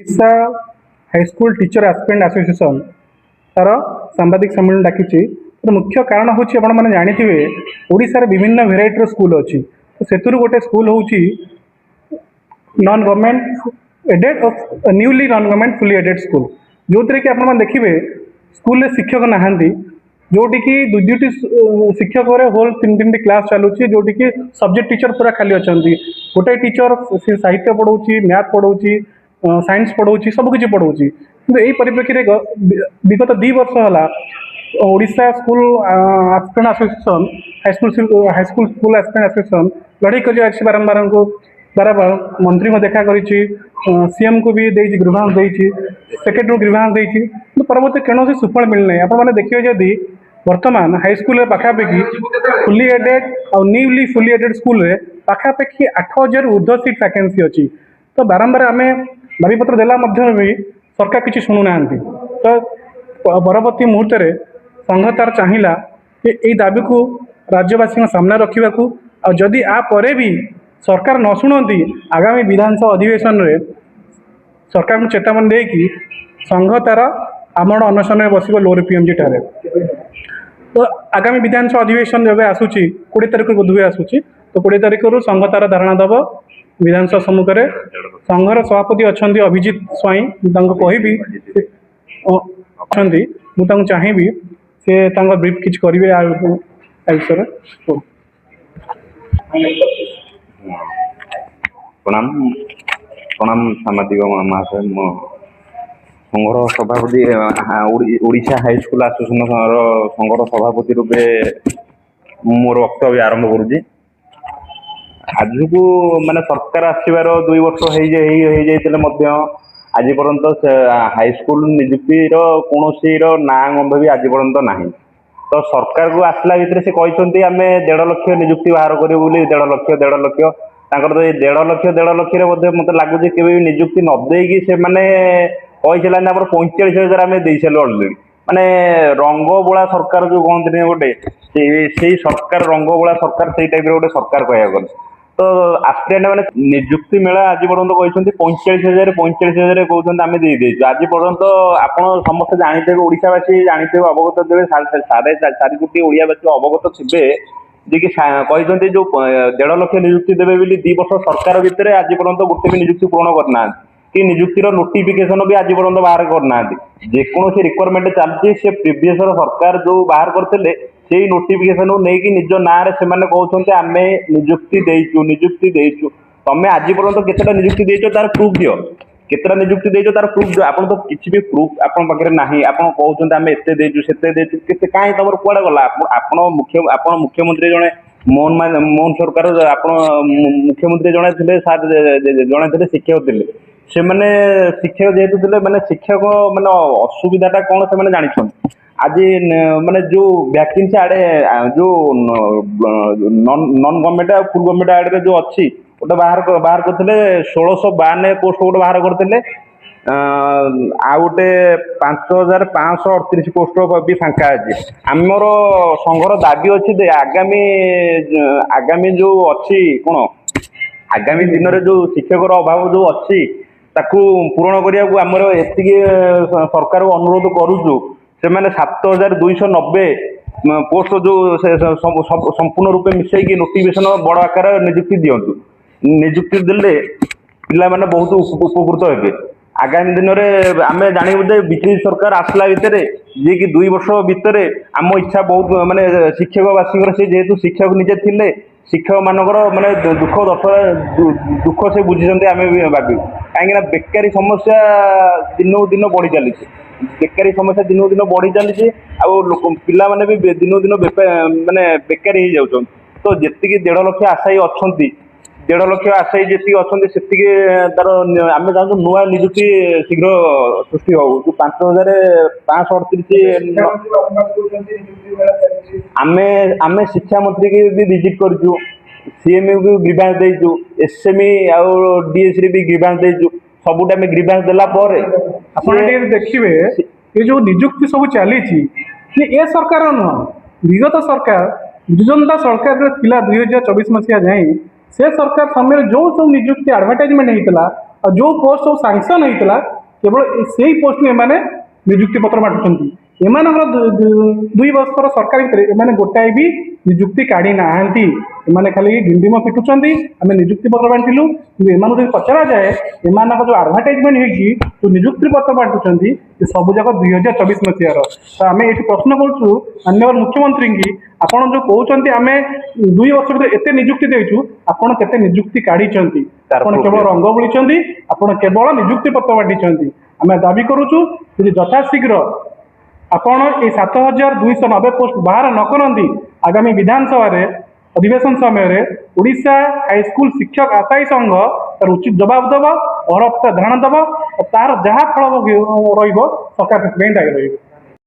Odisha high school teacher aspirant association ତାର ସାମ୍ବାଦିକ ସମ୍ମିଳନୀ ଡାକିଛି। ମୁଖ୍ୟ କାରଣ ହେଉଛି ଆପଣମାନେ ଜାଣିଥିବେ ଓଡ଼ିଶାରେ ବିଭିନ୍ନ ଭେରାଇଟିର ସ୍କୁଲ ଅଛି। ତ ସେଥିରୁ ଗୋଟେ ସ୍କୁଲ ହେଉଛି non government added newly non government ଫୁଲି ଏଡେଡ୍ ସ୍କୁଲ, ଯେଉଁଥିରେ କି ଆପଣମାନେ ଦେଖିବେ ସ୍କୁଲରେ ଶିକ୍ଷକ ନାହାନ୍ତି, ଯେଉଁଠିକି ଦୁଇଟି ଶିକ୍ଷକରେ ହୋଲ୍ ତିନି କ୍ଲାସ୍ ଚାଲୁଛି, ଯେଉଁଠିକି ସବଜେକ୍ଟ ଟିଚର ପୁରା ଖାଲି ଅଛନ୍ତି। ଗୋଟାଏ ଟିଚର ସେ ସାହିତ୍ୟ ପଢ଼ଉଛି, ମ୍ୟାଥ୍ ପଢ଼ଉଛି, ସାଇନ୍ସ ପଢ଼ଉଛି, ସବୁକିଛି ପଢ଼ଉଛି। କିନ୍ତୁ ଏହି ପରିପ୍ରେକ୍ଷୀରେ ବିଗତ 2 ବର୍ଷ ହେଲା Odisha school aspirant association high school school aspirant association ଲଢ଼େଇ କରି ଆସିଛି। ବାରମ୍ବାର ମନ୍ତ୍ରୀଙ୍କୁ ଦେଖା କରିଛି, ସିଏମ୍କୁ ବି ଦେଇଛି, ଗ୍ରୀଭାନ୍ସ ଦେଇଛି, ସେକ୍ରେଟାରୀଙ୍କୁ ଗ୍ରୀଭାନ୍ସ ଦେଇଛି, କିନ୍ତୁ ପରବର୍ତ୍ତୀ କୌଣସି ସୁଫଳ ମିଳିନାହିଁ। ଆପଣମାନେ ଦେଖିବେ ଯଦି ବର୍ତ୍ତମାନ ହାଇସ୍କୁଲରେ ପାଖାପାଖି ଫୁଲି ଏଡେଡ୍ ଆଉ ନ୍ୟୁଲି ଫୁଲି ଏଡେଡ୍ ସ୍କୁଲରେ ପାଖାପାଖି 8,000 ଉର୍ଦ୍ଧ୍ୱ ସିଟ୍ ଭ୍ୟାକେନ୍ସି ଅଛି। ତ ବାରମ୍ବାର ଆମେ ଦାବିପତ୍ର ଦେଲା ମଧ୍ୟ ବି ସରକାର କିଛି ଶୁଣୁନାହାନ୍ତି। ତ ପରବର୍ତ୍ତୀ ମୁହୂର୍ତ୍ତରେ ସଂଘ ତାର ଚାହିଁଲା ଯେ ଏଇ ଦାବିକୁ ରାଜ୍ୟବାସୀଙ୍କ ସାମ୍ନାରେ ରଖିବାକୁ, ଆଉ ଯଦି ଆ ପରେ ବି ସରକାର ନ ଶୁଣନ୍ତି ଆଗାମୀ ବିଧାନସଭା ଅଧିବେଶନରେ ସରକାରଙ୍କୁ ଚେତାବନୀ ଦେଇକି ସଂଘ ତାର ଆମରଣ ଅନଶନରେ ବସିବ ଲୋଅର PMG ଠାରେ। ତ ଆଗାମୀ ବିଧାନସଭା ଅଧିବେଶନ ଯେବେ ଆସୁଛି 20 ତାରିଖ ବୋଧହୁଏ ଆସୁଛି, ତ 20 ତାରିଖରୁ ସଂଘ ତାର ଧାରଣା ଦେବ ବିଧାନସଭା ସମ୍ମୁଖରେ। ସଂଘର ସଭାପତି ଅଛନ୍ତି ଅଭିଜିତ ସ୍ୱାଇଁ, ମୁଁ ତାଙ୍କୁ କହିବି ଅଛନ୍ତି, ମୁଁ ତାଙ୍କୁ ଚାହିଁବି ସେ ତାଙ୍କ ବ୍ରିଫ୍ କିଛି କରିବେ ଆ ବିଷୟରେ। ପ୍ରଣାମ ସାମ୍ବାଦିକ ମହାଶୟ। ମୁଁ ସଂଘର ସଭାପତି ଓଡ଼ିଶା ହାଇସ୍କୁଲ ଆସୋସିଏସନର ସଂଘର ସଭାପତି ରୂପେ ମୁଁ ମୋର ବକ୍ତବ୍ୟ ଆରମ୍ଭ କରୁଛି। ଆଜକୁ ମାନେ ସରକାର ଆସିବାର 2 ବର୍ଷ ହେଇଯାଇଥିଲେ ମଧ୍ୟ ଆଜି ପର୍ଯ୍ୟନ୍ତ ହାଇସ୍କୁଲ ନିଯୁକ୍ତିର କୌଣସିର ନାଁ ଗନ୍ଧ ବି ଆଜି ପର୍ଯ୍ୟନ୍ତ ନାହିଁ। ତ ସରକାରକୁ ଆସିଲା ଭିତରେ ସେ କହିଛନ୍ତି ଆମେ 1.5 ଲକ୍ଷ ନିଯୁକ୍ତି ବାହାର କରିବୁ ବୋଲି। 1.5 ଲକ୍ଷ ତାଙ୍କର ତ ଏଇ 1.5 ଲକ୍ଷରେ ମଧ୍ୟ ମୋତେ ଲାଗୁଛି କେବେ ବି ନିଯୁକ୍ତି ନ ଦେଇକି ସେମାନେ କହିଥିଲା ନା ଆମର 45,000 ଆମେ ଦେଇସାରିଲୁ ଅଲରେଡି। ମାନେ ରଙ୍ଗ ବୋଳା ସରକାର ଯୋଉ କହନ୍ତିନି ଗୋଟେ, ସେଇ ସରକାର ରଙ୍ଗ ବୋଳା ସରକାର, ସେଇ ଟାଇପର ଗୋଟେ ସରକାର କହିବାକୁ ଗଲେ। ତ ଆସ୍ପିରାଣ୍ଟ ମାନେ ନିଯୁକ୍ତି ମେଳା ଆଜି ପର୍ଯ୍ୟନ୍ତ କହିଛନ୍ତି 45,000 କହୁଛନ୍ତି ଆମେ ଦେଇଦେଇଛୁ। ଆଜି ପର୍ଯ୍ୟନ୍ତ ଆପଣ ସମସ୍ତେ ଜାଣିଥିବେ, ଓଡ଼ିଶାବାସୀ ଜାଣିଥିବେ, ଅବଗତ ଥିବେ, 4.5 କୋଟି ଓଡ଼ିଆବାସୀ ଅବଗତ ଥିବେ ଯେ କି କହିଛନ୍ତି ଯୋଉ 1.5 ଲକ୍ଷ ନିଯୁକ୍ତି ଦେବେ ବୋଲି 2 ବର୍ଷ ସରକାର ଭିତରେ ଆଜି ପର୍ଯ୍ୟନ୍ତ ଗୋଟେ ବି ନିଯୁକ୍ତି ପୂରଣ କରିନାହାନ୍ତି, କି ନିଯୁକ୍ତିର ନୋଟିଫିକେସନ ବି ଆଜି ପର୍ଯ୍ୟନ୍ତ ବାହାର କରିନାହାନ୍ତି। ଯେକୌଣସି ରିକ୍ୱାରମେଣ୍ଟ ଚାଲିଛି ସେ ପ୍ରିଭିୟସର ସରକାର ଯୋଉ ବାହାର କରିଥିଲେ ସେଇ ନୋଟିଫିକେସନକୁ ନେଇକି ନିଜ ନାଁରେ ସେମାନେ କହୁଛନ୍ତି ଆମେ ନିଯୁକ୍ତି ଦେଇଛୁ। ତମେ ଆଜି ପର୍ଯ୍ୟନ୍ତ କେତେଟା ନିଯୁକ୍ତି ଦେଇଛ ତାର ପ୍ରୁଫ୍ ଦିଅ। କେତେଟା ନିଯୁକ୍ତି ଦେଇଛ ତାର ପ୍ରୁଫ୍ ଦିଅ। ଆପଣ ତ କିଛି ବି ପ୍ରୁଫ୍ ଆପଣଙ୍କ ପାଖରେ ନାହିଁ। ଆପଣ କହୁଛନ୍ତି ଆମେ ଏତେ ଦେଇଛୁ ସେତେ ଦେଇଛୁ, କେତେ କାହିଁ ତମର କୁଆଡେ ଗଲା? ଆପଣ ମୁଖ୍ୟମନ୍ତ୍ରୀ ଜଣେ ମୋହନ ସରକାର, ଆପଣ ମୁଖ୍ୟମନ୍ତ୍ରୀ ଜଣେ ଥିଲେ, ଜଣେ ଥିଲେ ଶିକ୍ଷକ ଥିଲେ। ସେମାନେ ଶିକ୍ଷକ ଯେହେତୁ ଥିଲେ, ମାନେ ଶିକ୍ଷକ ମାନେ ଅସୁବିଧାଟା କଣ ସେମାନେ ଜାଣିଛନ୍ତି। ଆଜି ମାନେ ଯୋଉ ଭ୍ୟାକେନ୍ସି ଆଡେ ଯୋଉ ନନ୍ ଗଭର୍ଣ୍ଣମେଣ୍ଟ ଆଉ ଫୁଲ୍ ଗଭର୍ଣ୍ଣମେଣ୍ଟ ଆଡରେ ଯୋଉ ଅଛି ଗୋଟେ ବାହାର କରିଥିଲେ 1652 ପୋଷ୍ଟ ଗୋଟେ ବାହାର କରିଥିଲେ। ଆଉ ଗୋଟେ 5,538 ପୋଷ୍ଟ ବି ଫାଙ୍କା ଅଛି। ଆମର ସଂଘର ଦାବି ଅଛି ଯେ ଆଗାମୀ ଯୋଉ ଅଛି କଣ, ଆଗାମୀ ଦିନରେ ଯୋଉ ଶିକ୍ଷକର ଅଭାବ ଯୋଉ ଅଛି ତାକୁ ପୂରଣ କରିବାକୁ ଆମର ଏତିକି ସରକାରକୁ ଅନୁରୋଧ କରୁଛୁ, ସେମାନେ 7,290 ପୋଷ୍ଟ ଯୋଉ ସମ୍ପୂର୍ଣ୍ଣ ରୂପେ ମିଶେଇକି ନୋଟିଫିକେସନ ବଡ ଆକାର ନିଯୁକ୍ତି ଦିଅନ୍ତୁ। ନିଯୁକ୍ତି ଦେଲେ ପିଲାମାନେ ବହୁତ ଉପକୃତ ହେବେ। ଆଗାମୀ ଦିନରେ ଆମେ ଜାଣିବୁ ଯେ ବିଜେପି ସରକାର ଆସିଲା ଭିତରେ ଯିଏକି 2 ବର୍ଷ ଭିତରେ ଆମ ଇଚ୍ଛା ବହୁତ, ମାନେ ଶିକ୍ଷକ ବାସୀଙ୍କର, ସେ ଯେହେତୁ ଶିକ୍ଷକ ନିଜେ ଥିଲେ, ଶିକ୍ଷକ ମାନଙ୍କର ମାନେ ଦୁଃଖ ସେ ବୁଝିଛନ୍ତି ଆମେ ବି ଭାବିବୁ। କାହିଁକି ନା ବେକାରୀ ସମସ୍ୟା ଦିନକୁ ଦିନ ବଢି ଚାଲିଛି। ଆଉ ପିଲାମାନେ ବି ଦିନକୁ ଦିନ ମାନେ ବେକାରୀ ହେଇଯାଉଛନ୍ତି। ତ ଯେତିକି 1.5 ଲକ୍ଷ ଆଶାୟୀ ଅଛନ୍ତି, 1.5 ଲକ୍ଷ ଆଶାୟୀ ଯେତିକି ଅଛନ୍ତି ସେତିକି ତାର ଆମେ ଚାହୁଁଛୁ ନୂଆ ନିଯୁକ୍ତି ଶୀଘ୍ର ସୃଷ୍ଟି ହଉ। 5,538 ଆମେ ଶିକ୍ଷା ମନ୍ତ୍ରୀ କି ବି ଭିଜିଟ୍ କରିଛୁ, ସିଏମ୍ କୁ ଗ୍ରିଭାନ୍ସ ଦେଇଛୁ, SME ଆଉ DSC ବି ଗ୍ରିଭାନ୍ସ ଦେଇଛୁ। ସବୁଟା ଆମେ ଗ୍ରିଭାନ୍ସ ଦେଲା ପରେ ଆପଣ ଟିକେ ଦେଖିବେ ଏ ଯୋଉ ନିଯୁକ୍ତି ସବୁ ଚାଲିଛି ଏ ସରକାର ନୁହଁ, ବିଗତ ସରକାର ବିଜୁ ସରକାର ଥିଲା 2024 ମସିହା ଯାଏଁ, ସେ ସରକାର ସମୟରେ ଯୋଉ ସବୁ ନିଯୁକ୍ତି ଆଡଭର୍ଟାଇଜମେଣ୍ଟ ହେଇଥିଲା ଆଉ ଯୋଉ ପୋଷ୍ଟ ସବୁ ସାଂସନ ହେଇଥିଲା केवल से पोस्ट एमाने नियुक्ति पत्र बांटुଛନ୍ତି एमानकर 2 वर्षर सरकार भितर एमाने गोटाए भी नियुक्ति काढ़ी नाहांती एमाने खाली डिंडिम पिटुଛନ୍ତି आम नियुक्ति पत्र बांटिलु कि एमानु जब पचरा जाए एमानक जो एडवर्टाइजमेंट होगी जो नियुक्ति पत्र बांटुଛନ୍ତି ये सब जाक 2024 मसीहार तो आम ये प्रश्न करूँ माननीय मुख्यमंत्री की आपड़ जो कहते आम 2 वर्ष भर एत नियुक्ति देचु आपड़ केते नियुक्ति काढ़ी आपड़ केवल रंग बोली आपड़ केवल नियुक्ति पत्र बांटी आम दाबी करुचु यथाशीघ्र आपण ये 7290 पोस्ट बाहर न करती आगामी विधानसभा अधिवेशन समय ओडिशा हाईस्कूल शिक्षक आशायी संघ तार उचित जवाब दब और ध्यान दब और तार जहाँ फल सरकार दायी रही।